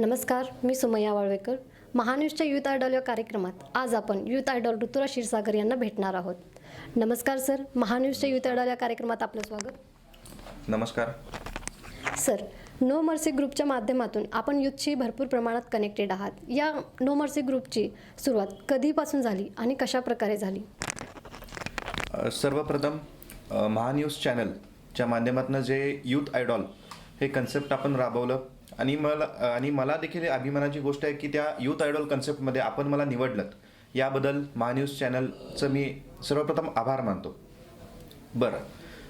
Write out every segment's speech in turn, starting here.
नमस्कार, मी Sumayya Walwekar. महान्यूजच्या youth idol या कार्यक्रमात आज आपण यूथ आयडॉल ऋतुराज क्षीरसागर यांना भेटणार आहोत. नमस्कार सर, महान्यूजच्या यूथ आयडॉल या कार्यक्रमात आपलं स्वागत. नमस्कार सर, नो मर्सी ग्रुपच्या माध्यमातून आपण यूथशी भरपूर प्रमाणात कनेक्टेड आहात. या नो मर्सी ग्रुपची सुरुवात कधीपासून झाली आणि कशा प्रकारे झाली? सर्वप्रथम महान्यूज चॅनलच्या माध्यमातून जे यूथ आयडॉल हे कन्सेप्ट आपण राबवलं आणि मला देखील अभिमानाची गोष्ट आहे की त्या यूथ आयडॉल कन्सेप्टमध्ये आपण मला निवडलं. याबद्दल महान्यूज चॅनलचं मी सर्वप्रथम आभार मानतो. बरं,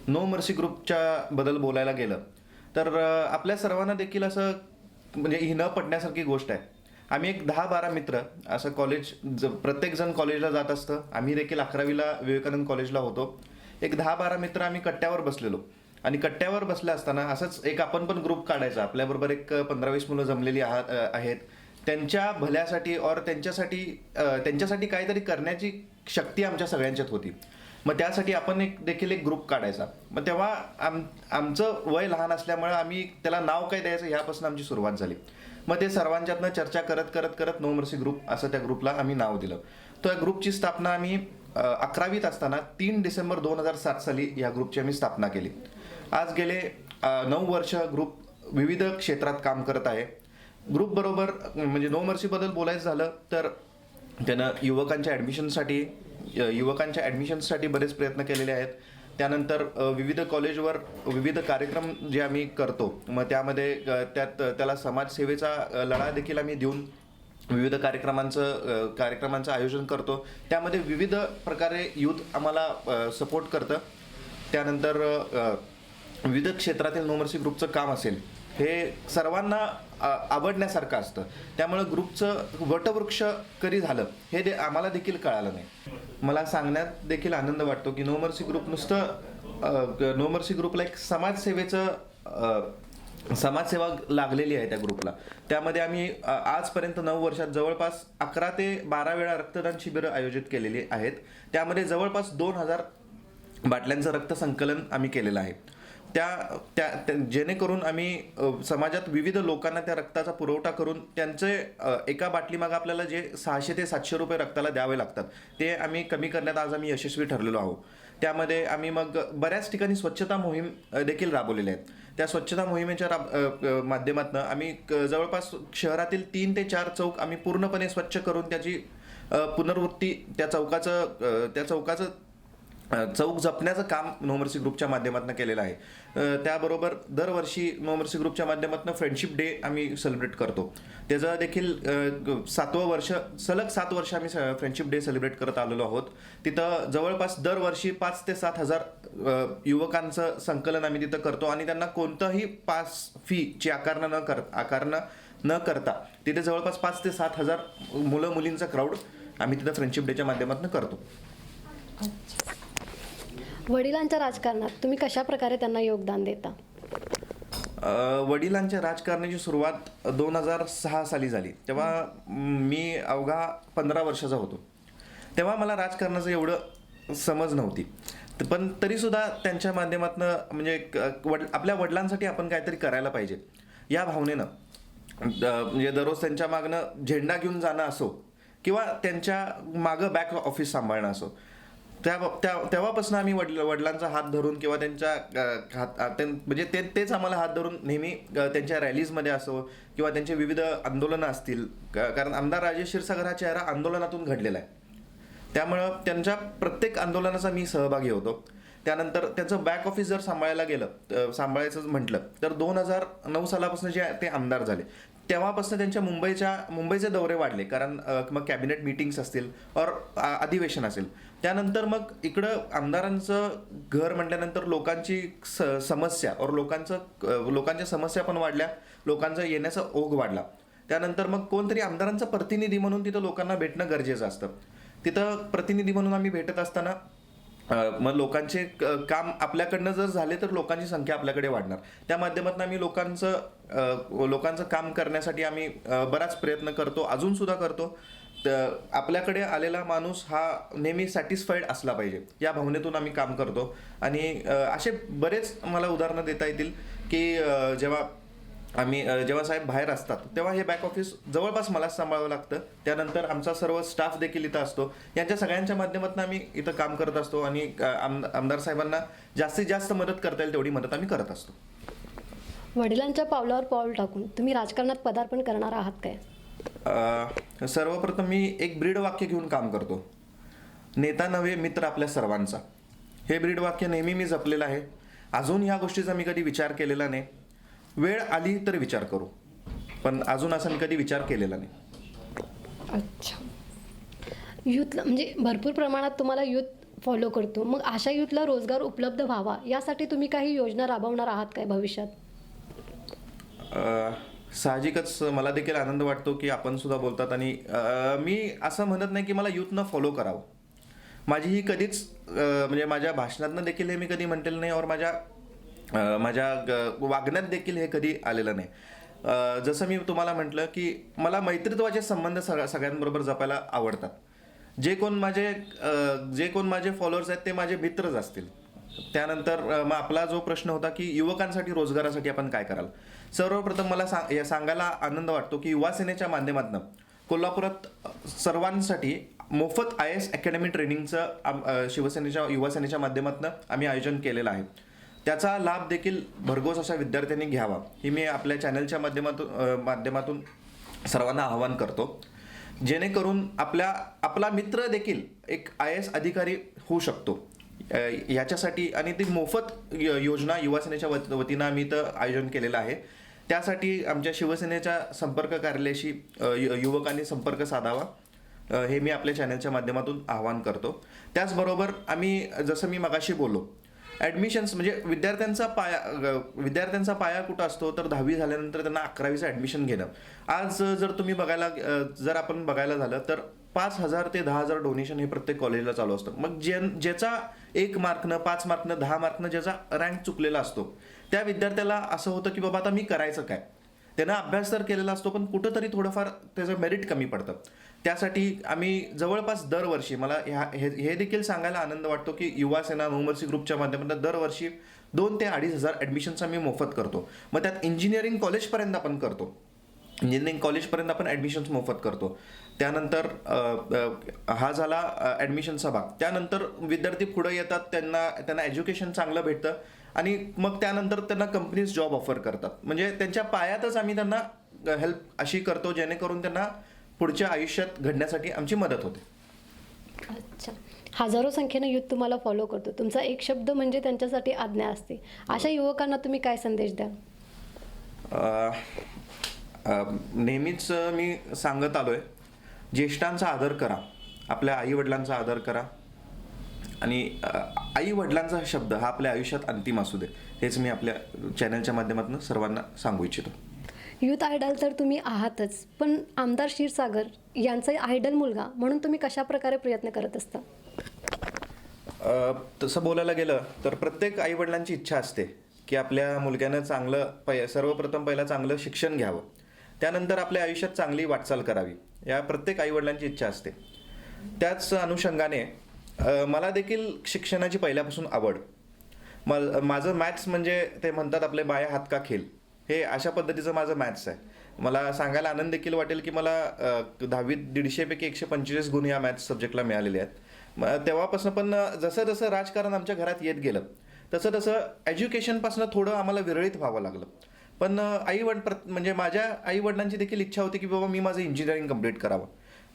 नो मर्सी ग्रुपच्या बद्दल बोलायला गेलं तर आपल्या सर्वांना देखील असं म्हणजे ही न पटण्यासारखी गोष्ट आहे. आम्ही एक 10-12 मित्र असं प्रत्येकजण कॉलेजला जात असतं. आम्ही देखील 11वीला विवेकानंद कॉलेजला होतो. एक 10-12 मित्र आम्ही कट्ट्यावर बसलेलो आणि कट्ट्यावर बसले असताना असंच एक आपण पण ग्रुप काढायचा. आपल्याबरोबर एक 15-20 मुलं जमलेली आहेत. त्यांच्या भल्यासाठी और त्यांच्यासाठी काहीतरी करण्याची शक्ती आमच्या सगळ्यांच्यात होती. मग त्यासाठी आपण देखील एक ग्रुप काढायचा. मग तेव्हा आमचं वय लहान असल्यामुळे आम्ही त्याला नाव काय द्यायचं ह्यापासून आमची सुरुवात झाली. मग ते सर्वांच्यातनं चर्चा करत नो मर्सी ग्रुप असं त्या ग्रुपला आम्ही नाव दिलं. त्या ग्रुपची स्थापना आम्ही 11वीत असताना 3 डिसेंबर 2007 साली या ग्रुपची आम्ही स्थापना केली. आज गेले 9 वर्ष ग्रुप विविध क्षेत्रात काम करत आहे. ग्रुप बरोबर म्हणजे नो मर्सीबद्दल बोलायचं झालं तर त्यानं युवकांच्या ॲडमिशनसाठी बरेच प्रयत्न केलेले आहेत. त्यानंतर विविध कॉलेजवर विविध कार्यक्रम जे आम्ही करतो मग त्यामध्ये त्याला समाजसेवेचा लढा देखील आम्ही देऊन विविध कार्यक्रमांचं आयोजन करतो. त्यामध्ये विविध प्रकारे यूथ आम्हाला सपोर्ट करतं. त्यानंतर विविध क्षेत्रातील नो मर्सी ग्रुपचं काम असेल हे सर्वांना आवडण्यासारखं असतं. त्यामुळे ग्रुपचं वटवृक्ष कधी झालं हे आम्हाला देखील कळालं नाही. मला सांगण्यात देखील आनंद वाटतो की नो मर्सी ग्रुपला एक समाजसेवा लागलेली आहे त्या ग्रुपला. त्यामध्ये आम्ही आजपर्यंत 9 वर्षात जवळपास 11 ते 12 वेळा रक्तदान शिबिरं आयोजित केलेली आहेत. त्यामध्ये जवळपास 2000 बाटल्यांचं रक्त संकलन आम्ही केलेलं आहे. जेणेकरून आम्ही समाजात विविध लोकांना त्या रक्ताचा पुरवठा करून त्यांचे एका बाटलीमागं आपल्याला जे 600 ते 700 रुपये रक्ताला द्यावे लागतात ते आम्ही कमी करण्यात आज आम्ही यशस्वी ठरलेलो आहोत. त्यामध्ये आम्ही मग बऱ्याच ठिकाणी स्वच्छता मोहीम देखील राबवलेल्या आहेत. त्या स्वच्छता मोहिमेच्या माध्यमातून आम्ही जवळपास शहरातील 3 ते 4 चौक आम्ही पूर्णपणे स्वच्छ करून त्याची पुनर्वृत्ती त्या चौकाचं चौक जपण्याचं काम नो मर्सी ग्रुपच्या माध्यमातून केलेलं आहे. त्याबरोबर दरवर्षी नो मर्सी ग्रुपच्या माध्यमातून फ्रेंडशिप डे आम्ही सेलिब्रेट करतो. त्याचं देखील 7वं वर्ष सलग 7 वर्ष आम्ही फ्रेंडशिप डे सेलिब्रेट करत आलेलो आहोत. तिथं जवळपास दरवर्षी 5 ते 7 हजार युवकांचं संकलन आम्ही तिथं करतो आणि त्यांना कोणतंही पास फीची आकारणं न करता तिथे जवळपास 5 ते 7 हजार मुलं मुलींचा क्राऊड आम्ही तिथं फ्रेंडशिप डेच्या माध्यमातून करतो. वडिलांच्या राजकारणात तुम्ही कशा प्रकारे त्यांना योगदान देता? वडिलांच्या राजकारणाची सुरुवात 2006 साली झाली. तेव्हा मी अवघा 15 वर्षाचा होतो. तेव्हा मला राजकारणाचं एवढं समज नव्हती. पण तरीसुद्धा त्यांच्या माध्यमातून म्हणजे आपल्या वडिलांसाठी आपण काहीतरी करायला पाहिजे या भावनेनं म्हणजे दररोज त्यांच्या मागनं झेंडा घेऊन जाणं असो किंवा त्यांच्या मागं बॅक ऑफिस सांभाळणं असो तेव्हापासून आम्ही वडिलांचा हात धरून किंवा म्हणजे तेच आम्हाला हात धरून नेहमी त्यांच्या रॅलीजमध्ये असो किंवा त्यांचे विविध आंदोलनं असतील. कारण आमदार राजेश क्षीरसागर हा चेहरा आंदोलनातून घडलेला आहे. त्यामुळं त्यांच्या प्रत्येक आंदोलनाचा मी सहभागी होतो. त्यानंतर त्यांचं बॅक ऑफिस जर सांभाळायचं म्हटलं तर 2009 सालापासून जे ते आमदार झाले तेव्हापासून त्यांच्या मुंबईचे दौरे वाढले. कारण मग कॅबिनेट मीटिंग्स असतील और अधिवेशन असेल. त्यानंतर मग इकडं आमदारांचं घर म्हटल्यानंतर लोकांची समस्या और लोकांच्या समस्या पण वाढल्या. लोकांचा येण्याचा ओघ वाढला. त्यानंतर मग कोणतरी आमदारांचा प्रतिनिधी म्हणून तिथं लोकांना भेटणं गरजेचं असतं. तिथं प्रतिनिधी म्हणून आम्ही भेटत असताना मग लोकांचे काम आपल्याकडनं जर झाले तर लोकांची संख्या आपल्याकडे वाढणार. त्या माध्यमातून आम्ही लोकांचं काम करण्यासाठी आम्ही बराच प्रयत्न करतो, अजून सुद्धा करतो. आपल्याकडे आलेला माणूस हा नेहमी सॅटिस्फाईड असला पाहिजे या भावनेतून आम्ही काम करतो. आणि असे बरेच मला उदाहरणं देता येतील की जेव्हा आम्ही जेव्हा साहेब बाहेर असतात तेव्हा हे बॅक ऑफिस जवळपास मलाच सांभाळावं लागतं. त्यानंतर आमचा सर्व स्टाफ देखील इथं असतो. यांच्या सगळ्यांच्या माध्यमातून आम्ही इथं काम करत असतो आणि आमदार साहेबांना जास्तीत जास्त मदत करता येईल तेवढी मदत आम्ही करत असतो. वडिलांच्या पावलावर पाऊल टाकून तुम्ही राजकारणात पदार्पण करणार आहात काय? सर्वप्रथम मी एक ब्रीड वाक्य घेऊन काम करतो, नेता नव्हे मित्र आपल्या सर्वांचा. हे ब्रीड वाक्य नेहमी मी जपलेलं आहे. अजून ह्या गोष्टीचा मी कधी विचार केलेला नाही. वेळ आली तर विचार करू, पण अजून असा मी कधी विचार केलेला नाही. अच्छा. यूथला म्हणजे भरपूर प्रमाणात तुम्हाला यूथ फॉलो करतो, मग अशा यूथला रोजगार उपलब्ध व्हावा यासाठी तुम्ही काही योजना राबवणार आहात काय भविष्यात? साहजिकच मला देखील आनंद वाटतो की आपण सुद्धा बोलतात आणि मी असं म्हणत नाही की मला यूथनं फॉलो करावं. माझी ही कधीच म्हणजे माझ्या भाषणातनं देखील हे मी कधी म्हटलेलं नाही और माझ्या वागण्यात देखील हे कधी आलेलं नाही. जसं मी तुम्हाला म्हटलं की मला मैत्रीत्वाचे संबंध सगळ्यांबरोबर जपायला आवडतात. जे कोण माझे फॉलोअर्स आहेत ते माझे मित्रच असतील. त्यानंतर मग आपला जो प्रश्न होता की युवकांसाठी रोजगारासाठी आपण काय कराल, सर्वप्रथम मला सांगायला आनंद वाटतो की युवा सेनेच्या माध्यमातून कोल्हापुरात सर्वांसाठी मोफत IAS अकॅडमी ट्रेनिंगचं शिवसेनेच्या युवा सेनेच्या माध्यमातून आम्ही आयोजन केलेलं आहे. त्याचा लाभ देखील भरघोस अशा विद्यार्थ्यांनी घ्यावा ही मी आपल्या चॅनलच्या माध्यमातून सर्वांना आवाहन करतो, जेणेकरून आपला मित्र देखील एक IAS अधिकारी होऊ शकतो. याच्यासाठी आणि ती मोफत योजना युवा सेनेच्या वतीनं आम्ही इथं आयोजन केलेलं आहे. त्यासाठी आमच्या शिवसेनेच्या संपर्क कार्यालयाशी युवकांनी संपर्क साधावा हे मी आपल्या चॅनलच्या माध्यमातून आवाहन करतो. त्याचबरोबर आम्ही जसं मी मगाशी बोललो ॲडमिशन्स म्हणजे विद्यार्थ्यांचा पाया कुठं असतो तर 10वी झाल्यानंतर त्यांना 11वीचं ॲडमिशन घेणं. आज जर आपण बघायला झालं तर 5,000 ते 10,000 डोनेशन हे प्रत्येक कॉलेजला चालू असतं. मग ज्याचा 1 मार्कनं 5 मार्कनं 10 मार्कनं ज्याचा रँक चुकलेला असतो त्या विद्यार्थ्याला असं होतं की बाबा आता मी करायचं काय. त्यानं अभ्यास तर केलेला असतो पण कुठंतरी थोडंफार त्याचं मेरिट कमी पडतं. त्यासाठी आम्ही जवळपास दरवर्षी मला हे देखील सांगायला आनंद वाटतो की युवा सेना नोमर्सी ग्रुपच्या माध्यमातून दरवर्षी 2,000 ते 2,500 ॲडमिशन्स आम्ही मोफत करतो. मग त्यात इंजिनिअरिंग कॉलेजपर्यंत आपण करतो. इंजिनिअरिंग कॉलेजपर्यंत आपण ॲडमिशन्स मोफत करतो. त्यानंतर हा झाला ॲडमिशनचा भाग. त्यानंतर विद्यार्थी पुढे येतात, त्यांना एज्युकेशन चांगलं भेटतं आणि मग त्यानंतर त्यांना कंपनीज जॉब ऑफर करतात. म्हणजे त्यांच्या पायातच आम्ही त्यांना हेल्प अशी करतो जेणेकरून त्यांना पुढच्या आयुष्यात घडण्यासाठी आमची मदत होते. अच्छा. हजारो संख्येनं यूथ तुम्हाला फॉलो करतो. तुमचा एक शब्द म्हणजे त्यांच्यासाठी आज्ञा असते. अशा युवकांना तुम्ही काय संदेश द्याल? नेहमीच मी सांगत आलोय, ज्येष्ठांचा आदर करा, आपल्या आईवडिलांचा आदर करा आणि आईवडिलांचा शब्द हा आपल्या आयुष्यात अंतिम असू दे, हेच मी आपल्या चॅनलच्या माध्यमातून सर्वांना सांगू इच्छितो. यूथ आयडल तर तुम्ही आहातच, पण आमदार क्षीरसागर यांचा आयडल मुलगा म्हणून तुम्ही कशा प्रकारे प्रयत्न करत असता? तसं बोलायला गेलं तर प्रत्येक आईवडिलांची इच्छा असते की आपल्या मुलग्यानं सर्वप्रथम पहिला चांगलं शिक्षण घ्यावं, त्यानंतर आपल्या आयुष्यात चांगली वाटचाल करावी, या प्रत्येक आईवडिलांची इच्छा असते. त्याच अनुषंगाने मला देखील शिक्षणाची पहिल्यापासून आवड. माझं मॅथ्स म्हणजे ते म्हणतात आपले बाया हात का खेल, हे अशा पद्धतीचं माझं मॅथ्स आहे. मला सांगायला आनंद देखील वाटेल की मला 10वीत 150पैकी 145 गुण या मॅथ्स सब्जेक्टला मिळालेले आहेत. तेव्हापासून पण जसं जसं राजकारण आमच्या घरात येत गेलं तसं तसं एज्युकेशनपासून थोडं आम्हाला विरळीत व्हावं लागलं. पण म्हणजे माझ्या आईवडिलांची देखील इच्छा होती की बाबा मी माझं इंजिनिअरिंग कंप्लीट करावं.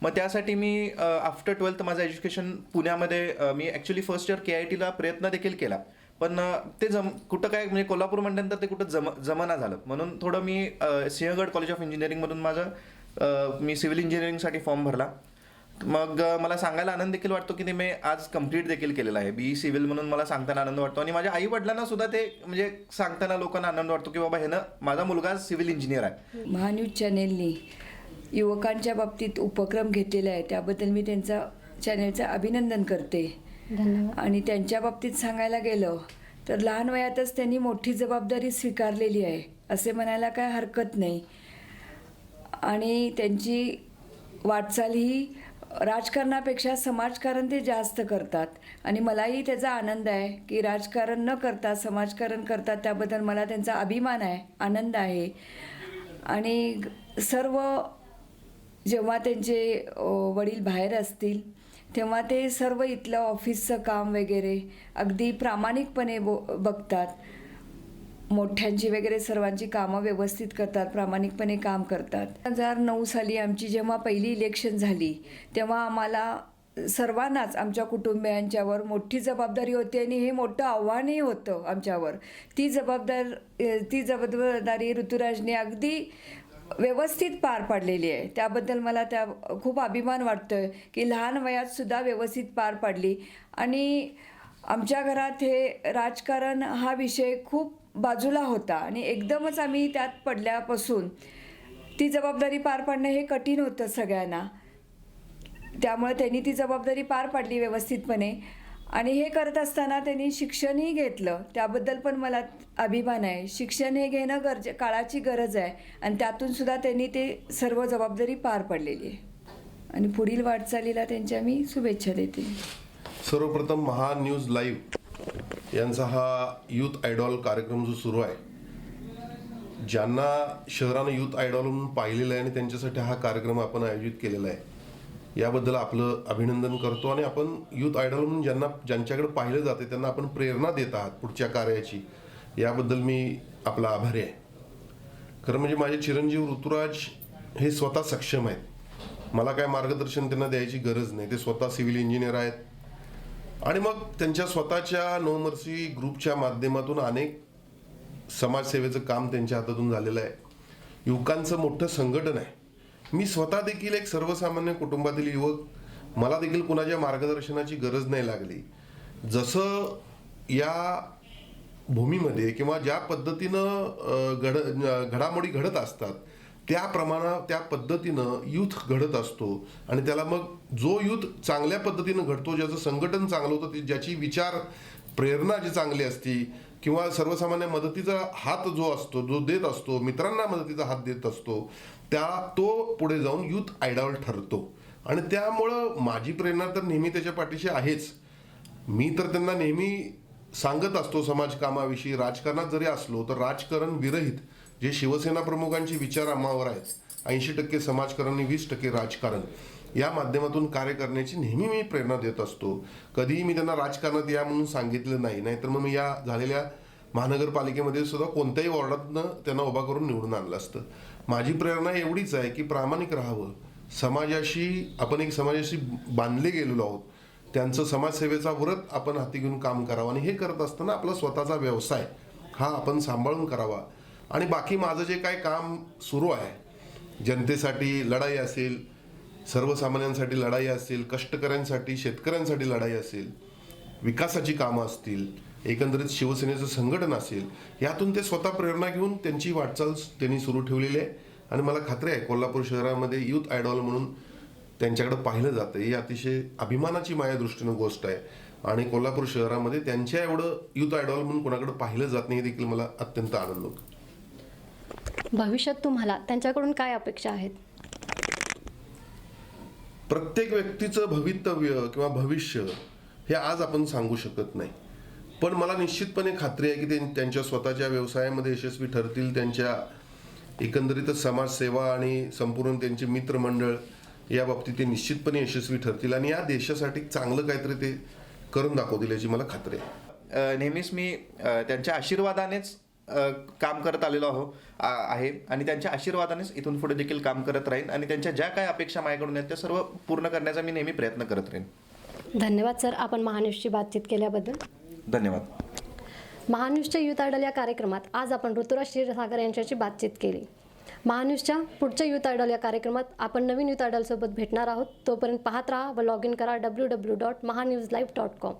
मग त्यासाठी मी आफ्टर 12th माझं एज्युकेशन पुण्यामध्ये मी ॲक्च्युली फर्स्ट इयर KITला प्रयत्न देखील केला, पण ते कुठं काय म्हणजे कोल्हापूर म्हटल्यानंतर ते कुठं जमना झालं. म्हणून थोडं मी सिंहगड कॉलेज ऑफ इंजिनिअरिंगमधून मी सिव्हिल इंजिनिअरिंगसाठी फॉर्म भरला. मग मला सांगायला आनंद देखील वाटतो की ते मी आज कंप्लीट देखील केलेलं आहे. BE सिव्हिल म्हणून मला सांगताना आनंद वाटतो आणि माझ्या आई वडिलांना सुद्धा ते म्हणजे सांगताना लोकांना आनंद वाटतो की बाबा माझा मुलगा सिव्हिल इंजिनियर आहे. महान्यूज चॅनेलनी युवकांच्या बाबतीत उपक्रम घेतलेला आहे, त्याबद्दल मी त्यांचा चॅनेलचं अभिनंदन करते. धन्यवाद. आणि त्यांच्या बाबतीत सांगायला गेलं तर लहान वयातच त्यांनी मोठी जबाबदारी स्वीकारलेली आहे असे म्हणायला काय हरकत नाही. आणि त्यांची वाटचाल ही राजकारणापेक्षा समाजकारण ते जास्त करतात आणि मलाही त्याचा आनंद आहे की राजकारण न करता समाजकारण करतात, त्याबद्दल मला त्यांचा अभिमान आहे, आनंद आहे. आणि सर्व जेव्हा त्यांचे वडील बाहेर असतील तेव्हा ते सर्व इथलं ऑफिसचं काम वगैरे अगदी प्रामाणिकपणे बघतात. मोठ्यांची वगैरे सर्वांची कामं व्यवस्थित करतात, प्रामाणिकपणे काम करतात. 2009 साली आमची जेव्हा पहिली इलेक्शन झाली तेव्हा आम्हाला सर्वांनाच आमच्या कुटुंबियांच्यावर मोठी जबाबदारी होती आणि हे मोठं आव्हानही होतं आमच्यावर. ती जबाबदारी ऋतुराजने अगदी व्यवस्थित पार पाडलेली आहे. त्याबद्दल मला खूप अभिमान वाटतोय की लहान वयात सुद्धा व्यवस्थित पार पाडली. आणि आमच्या घरात हे राजकारण हा विषय खूप बाजूला होता आणि एकदमच आम्ही त्यात पडल्यापासून ती जबाबदारी पार पाडणं हे कठीण होतं सगळ्यांना. त्यामुळे त्यांनी ती जबाबदारी पार पाडली व्यवस्थितपणे. आणि हे करत असताना त्यांनी शिक्षणही घेतलं, त्याबद्दल पण मला अभिमान आहे. शिक्षण हे घेणं काळाची गरज आहे आणि त्यातून सुद्धा त्यांनी ते सर्व जबाबदारी पार पाडलेली आहे. आणि पुढील वाटचालीला त्यांच्या मी शुभेच्छा देते. सर्वप्रथम महान्यूज लाईव्ह यांचा हा यूथ आयडॉल कार्यक्रम जो सुरू आहे, ज्यांना शहरानं यूथ आयडॉल म्हणून पाहिलेलं आहे आणि त्यांच्यासाठी हा कार्यक्रम आपण आयोजित केलेला आहे, याबद्दल आपलं अभिनंदन करतो. आणि आपण यूथ आयडॉल म्हणून ज्यांच्याकडे पाहिलं जाते त्यांना आपण प्रेरणा देत आहात पुढच्या कार्याची, याबद्दल मी आपला आभारी आहे. खरं म्हणजे माझे चिरंजीव ऋतुराज हे स्वतः सक्षम आहेत. मला काय मार्गदर्शन त्यांना द्यायची गरज नाही. ते स्वतः सिव्हिल इंजिनियर आहेत आणि मग त्यांच्या स्वतःच्या नो मर्सी ग्रुपच्या माध्यमातून अनेक समाजसेवेचं काम त्यांच्या हातातून झालेलं आहे. युवकांचं मोठं संघटन आहे. मी स्वतः देखील एक सर्वसामान्य कुटुंबातील युवक, मला देखील कुणाच्या मार्गदर्शनाची गरज नाही लागली. जसं या भूमीमध्ये किंवा ज्या पद्धतीनं घडामोडी घडत असतात त्या पद्धतीनं यूथ घडत असतो. आणि त्याला मग जो यूथ चांगल्या पद्धतीनं घडतो, ज्याचं संघटन चांगलं होतं, ज्याची विचार प्रेरणा जी चांगली असती किंवा सर्वसामान्य मदतीचा हात जो असतो, जो देत असतो, मित्रांना मदतीचा हात देत असतो, तो पुढे जाऊन यूथ आयडॉल ठरतो. आणि त्यामुळं माझी प्रेरणा तर नेहमी त्याच्या पाठीशी आहेच. मी तर त्यांना नेहमी सांगत असतो समाजकामाविषयी. राजकारणात जरी असलो तर राजकारण विरहित जे शिवसेना प्रमुखांची विचार आम्हावर आहेत, 80% समाजकारण आणि 20% राजकारण, या माध्यमातून कार्य करण्याची नेहमी मी प्रेरणा देत असतो. कधीही मी त्यांना राजकारणात या म्हणून सांगितलं नाही. नाहीतर मग मी या झालेल्या महानगरपालिकेमध्ये सुद्धा कोणत्याही वॉर्डातनं त्यांना उभा करून निवडून आणलं असतं. माझी प्रेरणा एवढीच आहे की प्रामाणिक राहावं. आपण एक समाजाशी बांधले गेलेलो आहोत. त्यांचं समाजसेवेचा व्रत आपण हाती घेऊन काम करावं. आणि हे करत असताना आपला स्वतःचा व्यवसाय हा आपण सांभाळून करावा. आणि बाकी माझं जे काय काम सुरू आहे, जनतेसाठी लढाई असेल, सर्वसामान्यांसाठी लढाई असेल, कष्टकऱ्यांसाठी शेतकऱ्यांसाठी लढाई असेल, विकासाची कामं असतील, एकंदरीत शिवसेनेचं संघटन असेल, यातून ते स्वतः प्रेरणा घेऊन त्यांची वाटचाल त्यांनी सुरू ठेवलेली आहे. आणि मला खात्री आहे कोल्हापूर शहरामध्ये यूथ आयडॉल म्हणून त्यांच्याकडे पाहिलं जातं. ही अतिशय अभिमानाची माझ्या दृष्टीनं गोष्ट आहे. आणि कोल्हापूर शहरामध्ये त्यांच्या एवढं यूथ आयडॉल म्हणून कोणाकडे पाहिलं जात नाही, हे देखील मला अत्यंत आनंद होतो. भविष्यात तुम्हाला त्यांच्याकडून काय अपेक्षा आहेत? प्रत्येक व्यक्तीचं भवितव्य किंवा भविष्य हे आज आपण सांगू शकत नाही. पण मला निश्चितपणे खात्री आहे की ते त्यांच्या स्वतःच्या व्यवसायामध्ये यशस्वी ठरतील. त्यांच्या एकंदरीतच समाजसेवा आणि संपूर्ण त्यांचे मित्रमंडळ या बाबतीत ते निश्चितपणे यशस्वी ठरतील आणि या देशासाठी चांगलं काहीतरी ते करून दाखवतील याची मला खात्री आहे. नेहमीच मी त्यांच्या आशीर्वादानेच काम करत आलेलो आहे आणि त्यांच्या आशीर्वादानेच इथून पुढे देखील काम करत राहीन. आणि त्यांच्या ज्या काही अपेक्षा माझ्याकडून आहेत त्या सर्व पूर्ण करण्याचा मी नेहमी प्रयत्न करत राहीन. धन्यवाद सर, आपण महान्यूजची बातचीत केल्याबद्दल. धन्यवाद. महान्यूजच्या यूथ आयडॉल या कार्यक्रमात आज आपण ऋतुराज क्षीरसागर यांच्याशी बातचीत केली. महान्यूजच्या पुढच्या यूथ आयडॉल या कार्यक्रमात आपण नवीन यूथ आयडॉलसोबत भेटणार आहोत. तोपर्यंत पाहत राहा व लॉग इन करा www.mahanewslive.com.